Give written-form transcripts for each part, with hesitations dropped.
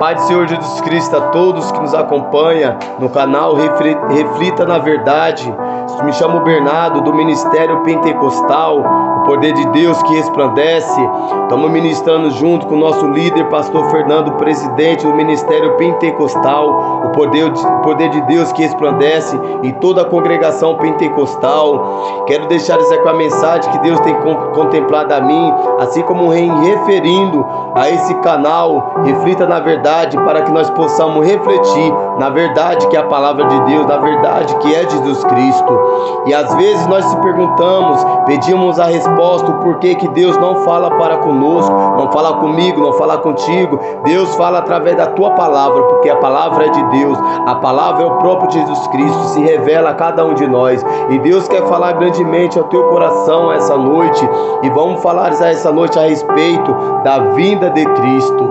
paz do Senhor Jesus Cristo a todos que nos acompanham no canal Reflita na Verdade. Me chamo Bernardo, do Ministério Pentecostal, o poder de Deus que resplandece. Estamos ministrando junto com o nosso líder, pastor Fernando, presidente do Ministério Pentecostal, o poder de Deus que resplandece, e toda a congregação pentecostal. Quero deixar essa com a mensagem que Deus tem contemplado a mim, assim como referindo a esse canal Reflita na Verdade, para que nós possamos refletir na verdade que é a palavra de Deus, na verdade que é Jesus Cristo. E às vezes nós se perguntamos, pedimos a resposta, o porquê que Deus não fala para conosco, não fala comigo, não fala contigo. Deus fala através da tua palavra, porque a palavra é de Deus, a palavra é o próprio Jesus Cristo, se revela a cada um de nós. E Deus quer falar grandemente ao teu coração essa noite, e vamos falar essa noite a respeito da vinda de Cristo,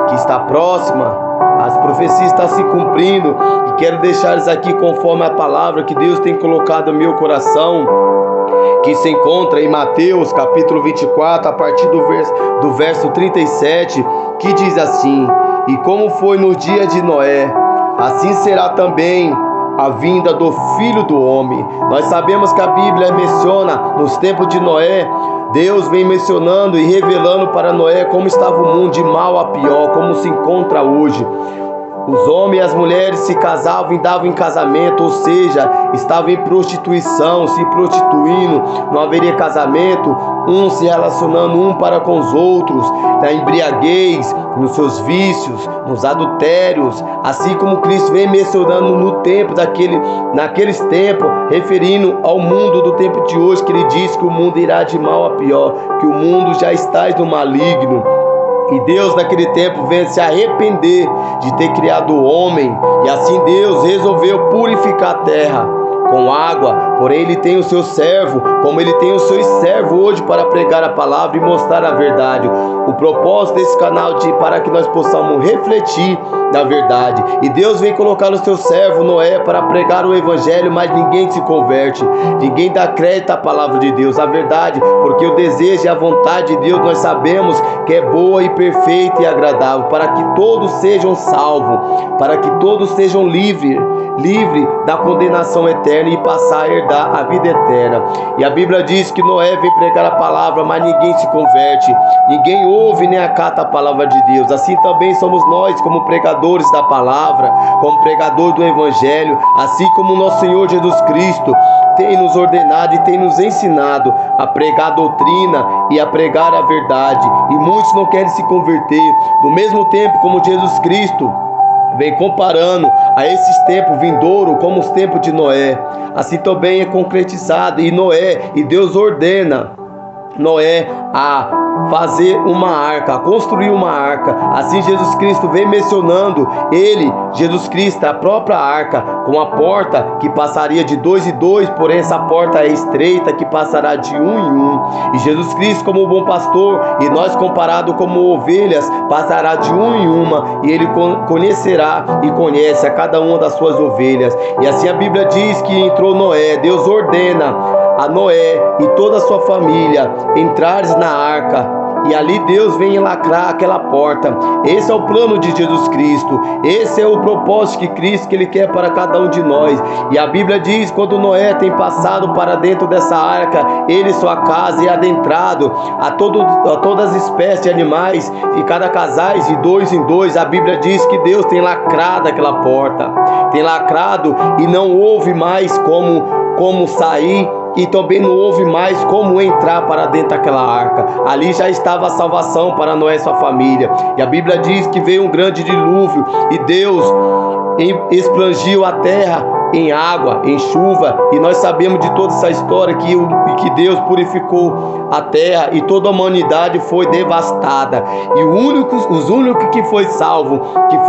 que está próxima. As profecias estão se cumprindo, e quero deixar isso aqui conforme a palavra que Deus tem colocado no meu coração, que se encontra em Mateus capítulo 24, a partir do verso 37, que diz assim: e como foi no dia de Noé, assim será também a vinda do Filho do Homem. Nós sabemos que a Bíblia menciona nos tempos de Noé. Deus vem mencionando e revelando para Noé como estava o mundo de mal a pior, como se encontra hoje. Os homens e as mulheres se casavam e davam em casamento, ou seja, estavam em prostituição, se prostituindo, não haveria casamento, uns se relacionando um para com os outros, na embriaguez, nos seus vícios, nos adultérios, assim como Cristo vem mencionando no tempo naqueles tempos, referindo ao mundo do tempo de hoje, que ele diz que o mundo irá de mal a pior, que o mundo já está no maligno. E Deus naquele tempo veio se arrepender de ter criado o homem, e assim Deus resolveu purificar a terra com água. Porém ele tem o seu servo, como ele tem os seus servos hoje, para pregar a palavra e mostrar a verdade. O propósito desse canal é para que nós possamos refletir na verdade. E Deus vem colocar o seu servo Noé para pregar o evangelho, mas ninguém se converte, ninguém dá crédito à palavra de Deus, a verdade, porque o desejo e a vontade de Deus nós sabemos que é boa e perfeita e agradável, para que todos sejam salvos, para que todos sejam livres da condenação eterna e passar a herdar a vida eterna. E a Bíblia diz que Noé vem pregar a palavra, mas ninguém se converte, ninguém ouve nem acata a palavra de Deus. Assim também somos nós, como pregadores da palavra, como pregadores do evangelho, assim como o nosso Senhor Jesus Cristo tem nos ordenado e tem nos ensinado a pregar a doutrina e a pregar a verdade. E muitos não querem se converter. Do mesmo tempo como Jesus Cristo vem comparando a esses tempos vindouros como os tempos de Noé, assim também é concretizado. E Deus ordena Noé a fazer uma arca, a construir uma arca. Assim Jesus Cristo vem mencionando Jesus Cristo, a própria arca, com a porta que passaria de 2 em 2, porém essa porta é estreita, que passará de 1 em 1. E Jesus Cristo, como o bom pastor, e nós comparado como ovelhas, passará de 1 em 1, e ele conhecerá e conhece a cada uma das suas ovelhas. E assim a Bíblia diz que entrou Noé. Deus ordena a Noé e toda a sua família entrares na arca, e ali Deus vem lacrar aquela porta. Esse é o plano de Jesus Cristo, esse é o propósito que Ele quer para cada um de nós. E a Bíblia diz, quando Noé tem passado para dentro dessa arca, ele e sua casa, e adentrado a todas as espécies de animais, e cada casais de 2 em 2, a Bíblia diz que Deus tem lacrado aquela porta, tem lacrado, e não houve mais como sair, e também não houve mais como entrar para dentro daquela arca. Ali já estava a salvação para Noé e sua família. E a Bíblia diz que veio um grande dilúvio, e Deus explangiu a terra em água, em chuva, e nós sabemos de toda essa história que Deus purificou a terra, e toda a humanidade foi devastada, e os únicos que foi salvo,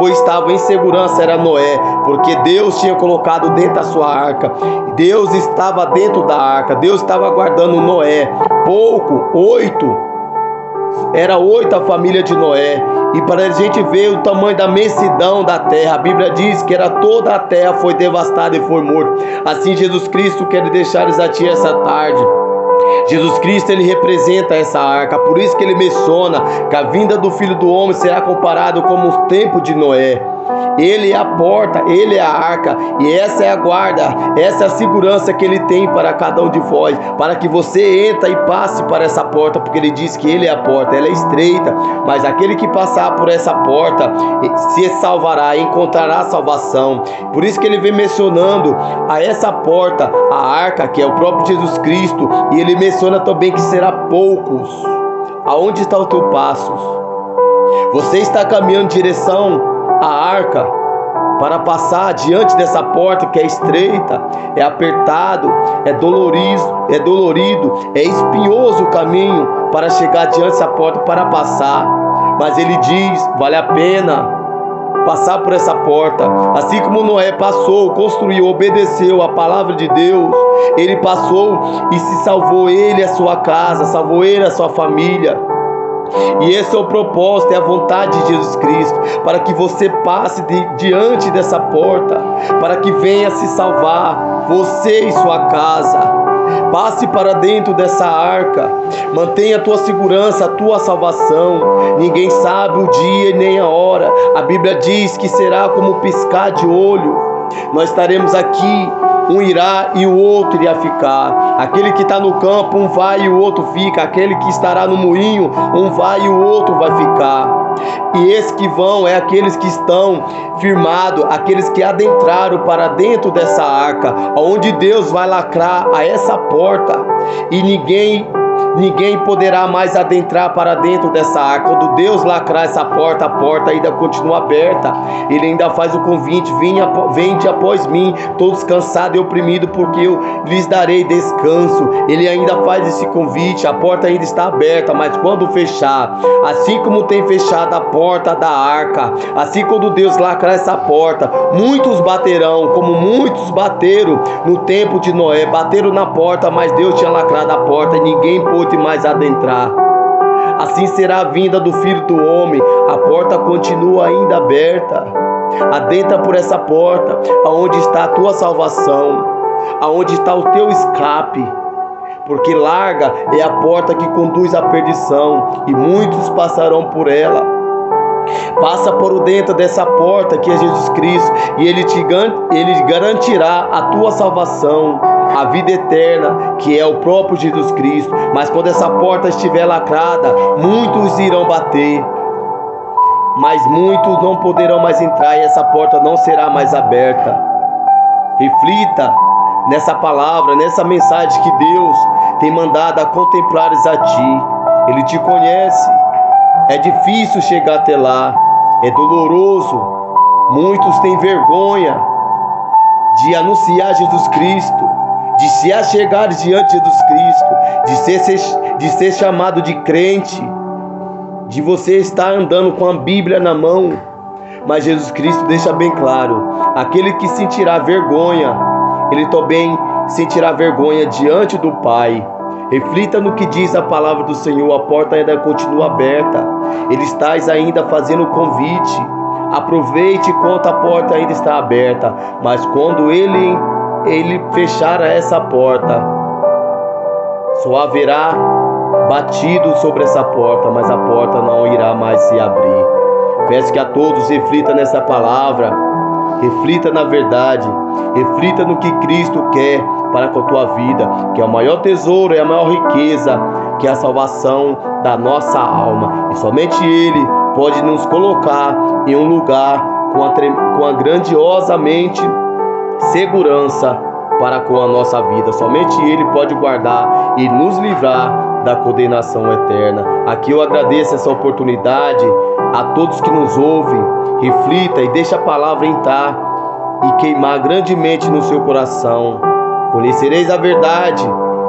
estavam em segurança, era Noé, porque Deus tinha colocado dentro da sua arca. Deus estava dentro da arca, Deus estava guardando Noé. Era 8 a família de Noé. E para a gente ver o tamanho da imensidão da terra, a Bíblia diz que toda a terra foi devastada e foi morta. Assim Jesus Cristo quer deixar a ti essa tarde Jesus Cristo, ele representa essa arca, por isso que ele menciona que a vinda do Filho do Homem será comparado como o tempo de Noé. Ele é a porta, ele é a arca, e essa é a guarda, essa é a segurança que ele tem para cada um de vós, para que você entre e passe para essa porta, porque ele diz que ele é a porta, ela é estreita, mas aquele que passar por essa porta se salvará, encontrará salvação. Por isso que ele vem mencionando a essa porta, a arca, que é o próprio Jesus Cristo, e ele menciona também que será poucos. Aonde está o teu passo? Você está caminhando em direção à arca para passar diante dessa porta que é estreita, é apertado, é dolorido, é espinhoso o caminho para chegar diante dessa porta para passar. Mas ele diz, vale a pena passar por essa porta. Assim como Noé passou, construiu, obedeceu a palavra de Deus, ele passou e se salvou, ele e a sua casa, salvou ele e a sua família. E esse é o propósito, é a vontade de Jesus Cristo, para que você passe diante dessa porta, para que venha se salvar, você e sua casa. Passe para dentro dessa arca, mantenha a tua segurança, a tua salvação. Ninguém sabe o dia nem a hora. A Bíblia diz que será como piscar de olho. Nós estaremos aqui, um irá e o outro irá ficar. Aquele que está no campo, um vai e o outro fica. Aquele que estará no moinho, um vai e o outro vai ficar. E esses que vão é aqueles que estão firmados, aqueles que adentraram para dentro dessa arca, onde Deus vai lacrar a essa porta, e ninguém poderá mais adentrar para dentro dessa arca. Quando Deus lacrar essa porta, a porta ainda continua aberta. Ele ainda faz o convite: vinde após mim, todos cansados e oprimidos, porque eu lhes darei descanso. Ele ainda faz esse convite, a porta ainda está aberta, mas quando fechar, assim como tem fechado a porta da arca, assim quando Deus lacrar essa porta, muitos baterão, como muitos bateram no tempo de Noé, bateram na porta, mas Deus tinha lacrado a porta e ninguém pôde mais adentrar. Assim será a vinda do Filho do Homem, a porta continua ainda aberta. Adentra por essa porta, aonde está a tua salvação, aonde está o teu escape, porque larga é a porta que conduz à perdição, e muitos passarão por ela. Passa por dentro dessa porta que é Jesus Cristo, e Ele garantirá a tua salvação, a vida eterna, que é o próprio Jesus Cristo. Mas quando essa porta estiver lacrada, muitos irão bater, mas muitos não poderão mais entrar, e essa porta não será mais aberta. Reflita nessa palavra, nessa mensagem que Deus tem mandado a contemplares a ti. Ele te conhece. É difícil chegar até lá, é doloroso. Muitos têm vergonha de anunciar Jesus Cristo, de se achegar diante de Jesus Cristo, de ser chamado de crente, de você estar andando com a Bíblia na mão. Mas Jesus Cristo deixa bem claro: aquele que sentirá vergonha, ele também sentirá vergonha diante do Pai. Reflita no que diz a palavra do Senhor, a porta ainda continua aberta. Ele está ainda fazendo o convite. Aproveite enquanto a porta ainda está aberta, mas quando ele fechar essa porta, só haverá batido sobre essa porta, mas a porta não irá mais se abrir. Peço que a todos reflitam nessa palavra, reflita na verdade, reflita no que Cristo quer para com a tua vida, que é o maior tesouro, é a maior riqueza, que é a salvação da nossa alma. E somente Ele pode nos colocar em um lugar com a grandiosamente segurança para com a nossa vida. Somente Ele pode guardar e nos livrar da condenação eterna. Aqui eu agradeço essa oportunidade a todos que nos ouvem. Reflita e deixa a palavra entrar e queimar grandemente no seu coração. Conhecereis a verdade,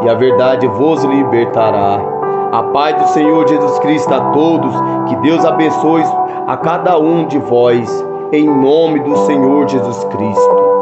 e a verdade vos libertará. A paz do Senhor Jesus Cristo a todos. Que Deus abençoe a cada um de vós, em nome do Senhor Jesus Cristo.